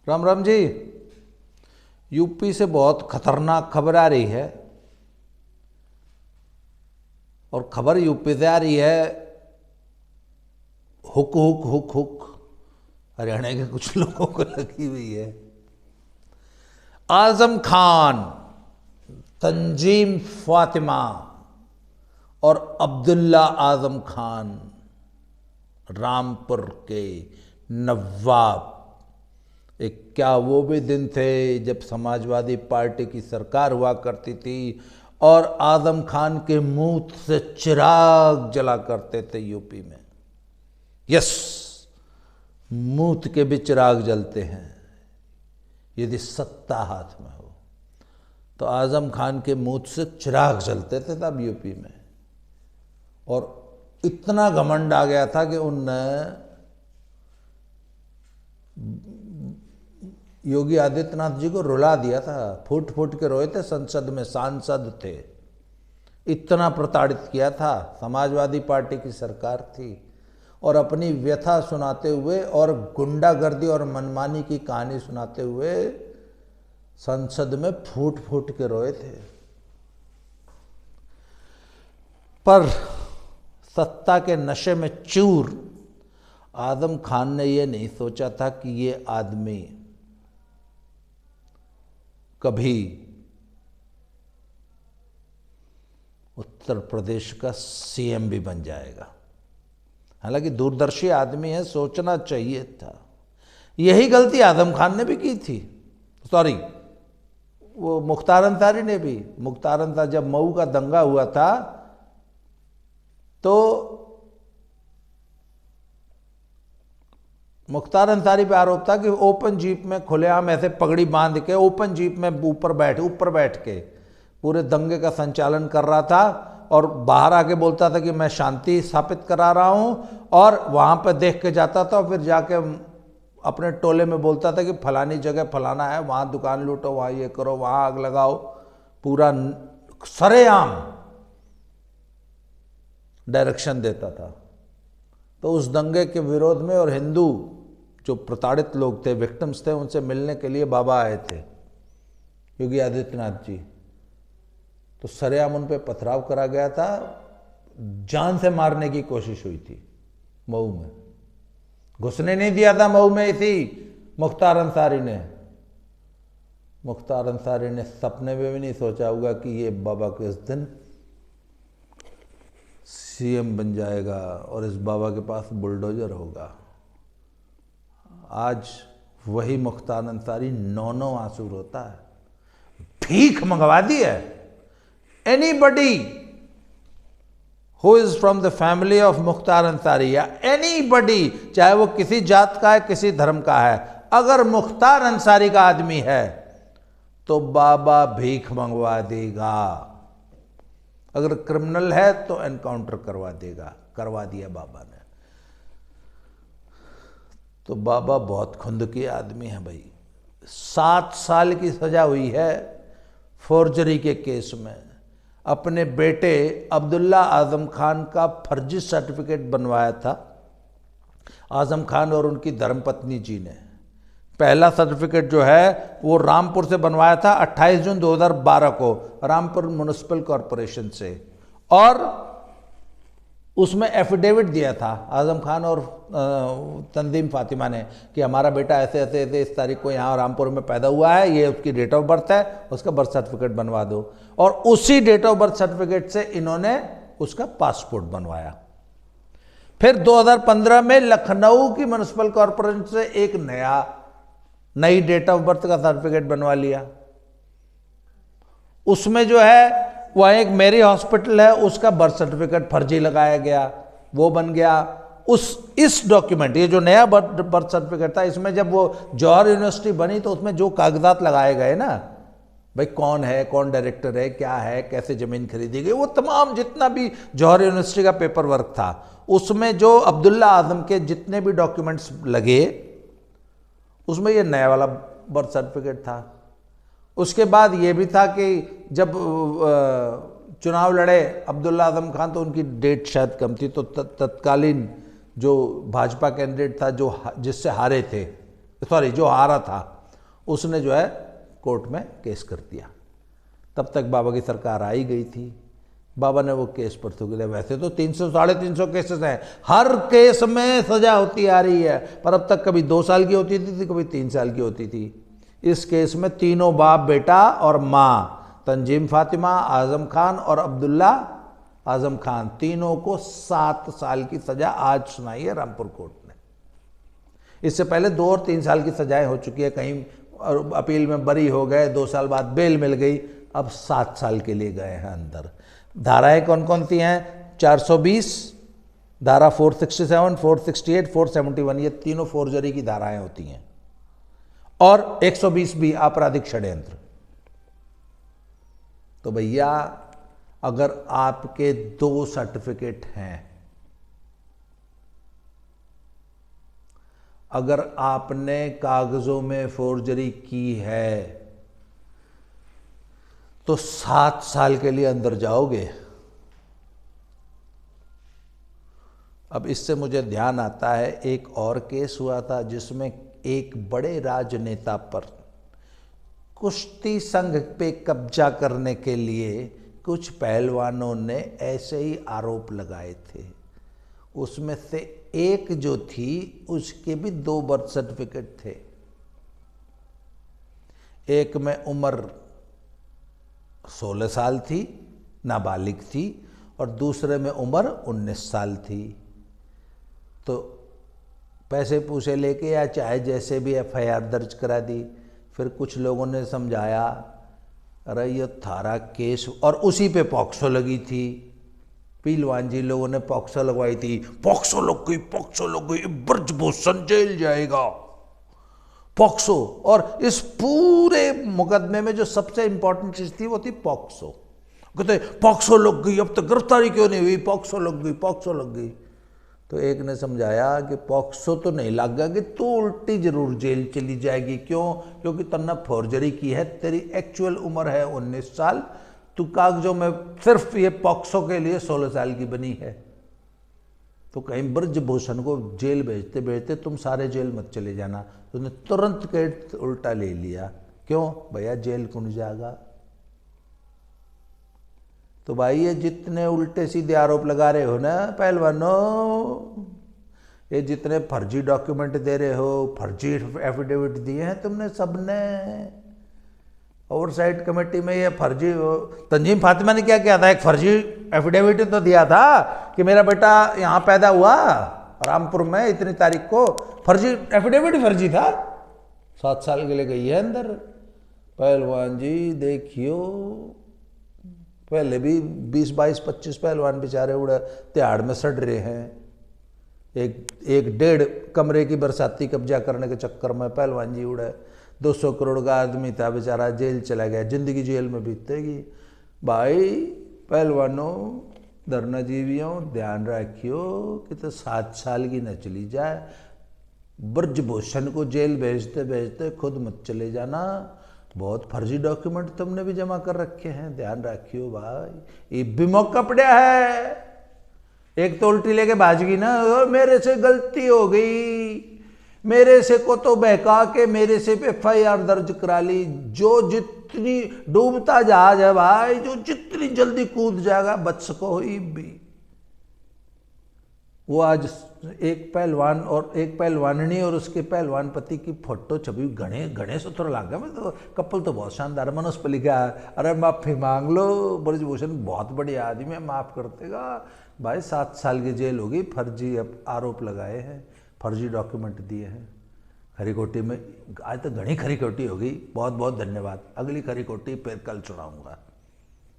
Ram Ram ji. UP से बहुत खतरनाक खबर आ रही है और खबर यूपी से आ रही है। Hook hook hook hook Haryana के कुछ लोगों को लगी हुई है। आजम खान, तंजीम फातिमा और अब्दुल्ला आजम खान रामपुर के नवाब। एक क्या वो भी दिन थे जब समाजवादी पार्टी की सरकार हुआ करती थी और आजम खान के मुंह से चिराग जला करते थे यूपी में। यस, मूत के भी चिराग जलते हैं यदि सत्ता हाथ में हो। तो आजम खान के मुंह से चिराग जलते थे तब यूपी में, और इतना घमंड आ गया था कि उनने योगी आदित्यनाथ जी को रुला दिया था। फूट फूट के रोए थे, संसद में सांसद थे। इतना प्रताड़ित किया था। समाजवादी पार्टी की सरकार थी और अपनी व्यथा सुनाते हुए और गुंडागर्दी और मनमानी की कहानी सुनाते हुए संसद में फूट फूट के रोए थे। पर सत्ता के नशे में चूर आजम खान ने यह नहीं सोचा था कि ये आदमी कभी उत्तर प्रदेश का सीएम भी बन जाएगा। हालांकि दूरदर्शी आदमी है, सोचना चाहिए था। यही गलती आजम खान ने भी की थी। सॉरी, वो मुख्तार अंसारी ने भी। मुख्तार अंसारी जब मऊ का दंगा हुआ था तो मुख्तार अंसारी पे आरोप था कि ओपन जीप में खुलेआम ऐसे पगड़ी बांध के ओपन जीप में ऊपर बैठ के पूरे दंगे का संचालन कर रहा था और बाहर आके बोलता था कि मैं शांति स्थापित करा रहा हूं, और वहां पर देख के जाता था और फिर जाके अपने टोले में बोलता था कि फलानी जगह फलाना है, वहां दुकान लूटो, वहां ये करो, वहां आग लगाओ। पूरा सरेआम डायरेक्शन देता था। तो उस दंगे के विरोध में और हिंदू जो प्रताड़ित लोग थे, विक्टिम्स थे, उनसे मिलने के लिए बाबा आए थे योगी आदित्यनाथ जी। तो सरेआम उन पे पथराव करा गया था, जान से मारने की कोशिश हुई थी मऊ में। घुसने नहीं दिया था मऊ में इसी मुख्तार अंसारी ने। मुख्तार अंसारी ने सपने में भी नहीं सोचा होगा कि ये बाबा किस दिन सीएम बन जाएगा और इस बाबा के पास बुलडोजर होगा। आज वही मुख्तार अंसारी 9 आंसू रोता है, भीख मंगवा दी है। Anybody who is from the family of Mukhtar Ansari, या एनीबडी, चाहे वो किसी जात का है, किसी धर्म का है, अगर मुख्तार अंसारी का आदमी है तो बाबा भीख मंगवा देगा। अगर क्रिमिनल है तो एनकाउंटर करवा देगा। करवा दिया बाबा ने। तो बाबा बहुत खुंदकी आदमी है भाई। 7 साल की सजा हुई है फोर्जरी के केस में। अपने बेटे अब्दुल्ला आजम खान का फर्जी सर्टिफिकेट बनवाया था आजम खान और उनकी धर्मपत्नी जी ने। पहला सर्टिफिकेट जो है वो रामपुर से बनवाया था 28 जून 2012 को, रामपुर म्युनिसिपल कॉरपोरेशन से, और उसमें एफिडेविट दिया था आजम खान और तंजीम फातिमा ने कि हमारा बेटा ऐसे ऐसे ऐसे इस तारीख को यहाँ रामपुर में पैदा हुआ है, ये उसकी डेट ऑफ बर्थ है, उसका बर्थ सर्टिफिकेट बनवा दो। और उसी डेट ऑफ बर्थ सर्टिफिकेट से इन्होंने उसका पासपोर्ट बनवाया। फिर 2015 में लखनऊ की म्युनिसिपल कॉरपोरेशन से एक नई डेट ऑफ बर्थ का सर्टिफिकेट बनवा लिया। उसमें जो है वह एक मेरी हॉस्पिटल है, उसका बर्थ सर्टिफिकेट फर्जी लगाया गया, वो बन गया। इस डॉक्यूमेंट, ये जो नया बर्थ सर्टिफिकेट था, इसमें जब वो जौहर यूनिवर्सिटी बनी तो उसमें जो कागजात लगाए गए ना, भाई कौन है, कौन डायरेक्टर है, क्या है, कैसे जमीन खरीदी गई, वो तमाम जितना भी जौहर यूनिवर्सिटी का पेपर वर्क था, उसमें जो अब्दुल्ला आजम के जितने भी डॉक्यूमेंट्स लगे उसमें ये नया वाला बर्थ सर्टिफिकेट था। उसके बाद ये भी था कि जब चुनाव लड़े अब्दुल्ला आजम खान तो उनकी डेट शायद कम थी, तो तत्कालीन जो भाजपा कैंडिडेट था जो जिससे हारे थे, सॉरी जो हारा था, उसने जो है कोर्ट में केस कर दिया। तब तक बाबा की सरकार आई गई थी, बाबा ने वो केस पर थूक दिया। वैसे तो 300 350 केसेस हैं, हर केस में सजा होती आ रही है, पर अब तक कभी 2 साल की होती थी, कभी 3 साल की होती थी। इस केस में तीनों बाप बेटा और माँ, तंजीम फातिमा, आजम खान और अब्दुल्ला आजम खान, तीनों को 7 साल की सजा आज सुनाई है रामपुर कोर्ट ने। इससे पहले 2 और 3 साल की सजाएं हो चुकी है, कहीं अपील में बरी हो गए, 2 साल बाद बेल मिल गई, अब 7 साल के लिए गए हैं अंदर। धाराएं कौन कौन सी हैं? 420, धारा 467, 468, 471, ये तीनों फोर्जरी की धाराएं होती हैं, और 120 भी आपराधिक षड्यंत्र। तो भैया अगर आपके 2 सर्टिफिकेट हैं, अगर आपने कागजों में फोर्जरी की है, तो 7 साल के लिए अंदर जाओगे। अब इससे मुझे ध्यान आता है, एक और केस हुआ था जिसमें एक बड़े राजनेता पर कुश्ती संघ पे कब्जा करने के लिए कुछ पहलवानों ने ऐसे ही आरोप लगाए थे। उसमें से एक जो थी उसके भी 2 बर्थ सर्टिफिकेट थे। एक में उम्र 16 साल थी, नाबालिग थी, और दूसरे में उम्र 19 साल थी। तो पैसे पूसे लेके या चाहे जैसे भी एफआईआर दर्ज करा दी। फिर कुछ लोगों ने समझाया, अरे ये थारा केस, और उसी पे पॉक्सो लगी थी। पीलवान जी लोगों ने पॉक्सो लगवाई थी, पॉक्सो लग गई, पॉक्सो लग गई, ब्रजभूषण जेल जाएगा, पॉक्सो। और इस पूरे मुकदमे में जो सबसे इंपॉर्टेंट चीज थी वो थी पॉक्सो। कहते पॉक्सो लग गई, अब तक गिरफ्तारी क्यों नहीं हुई? पॉक्सो लग गई, पॉक्सो लग गई। तो एक ने समझाया कि पॉक्सो तो नहीं लग गया, कि तू उल्टी जरूर जेल चली जाएगी। क्यों? क्योंकि तन्ने फोर्जरी की है, तेरी एक्चुअल उम्र है 19 साल, तू कागजों में सिर्फ ये पॉक्सो के लिए 16 साल की बनी है। तो कहीं ब्रजभूषण को जेल भेजते भेजते तुम सारे जेल मत चले जाना। तो उन्हें तुरंत केस उल्टा ले लिया। क्यों? भैया जेल कौन जाएगा। तो भाई ये जितने उल्टे सीधे आरोप लगा रहे हो ना पहलवानों, ये जितने फर्जी डॉक्यूमेंट दे रहे हो, फर्जी एफिडेविट दिए हैं तुमने सबने, ओवरसाइट कमेटी में ये फर्जी। तंजीम फातिमा ने क्या किया था? एक फर्जी एफिडेविट तो दिया था कि मेरा बेटा यहाँ पैदा हुआ रामपुर में इतनी तारीख को, फर्जी एफिडेविट फर्जी था। 7 साल के लिए गई है अंदर। पहलवान जी देखियो, पहले भी 20, 22, 25 पहलवान बेचारे उड़े तिहाड़ में सड़ रहे हैं। एक 1.5 कमरे की बरसाती कब्जा करने के चक्कर में पहलवान जी उड़े। 200 करोड़ का आदमी था बेचारा, जेल चला गया, जिंदगी जेल में बीतेगी। भाई पहलवानों, धर्मजीवियों, ध्यान रखियो कि तो 7 साल की न चली जाए। ब्रजभूषण को जेल भेजते भेजते खुद मत चले जाना। बहुत फर्जी डॉक्यूमेंट तुमने भी जमा कर रखे हैं, ध्यान रखियो भाई। ये भी मौका पड़ा है। एक तो उल्टी लेके भाज गई ना, मेरे से गलती हो गई, मेरे से को तो बहका के मेरे से एफआईआर दर्ज करा ली। जो जितनी डूबता जहाज है भाई, जो जितनी जल्दी कूद जाएगा बच सको ही भी। वो आज एक पहलवान और एक पहलवाननी और उसके पहलवान पति की फोटो छवि घने घने से थोड़ा लग गया। मैं तो कपल तो बहुत शानदार। मन उस पर लिखा है, अरे माफी मांग लो, ब्रजभूषण बहुत बढ़िया आदमी है, माफ कर देगा। भाई 7 साल की जेल होगी, फर्जी आरोप लगाए हैं, फर्जी डॉक्यूमेंट दिए हैं। खरीकोटी में आज तो घनी खरीकोटी होगी। बहुत बहुत धन्यवाद। अगली खरीकोटी फिर कल सुनाऊंगा।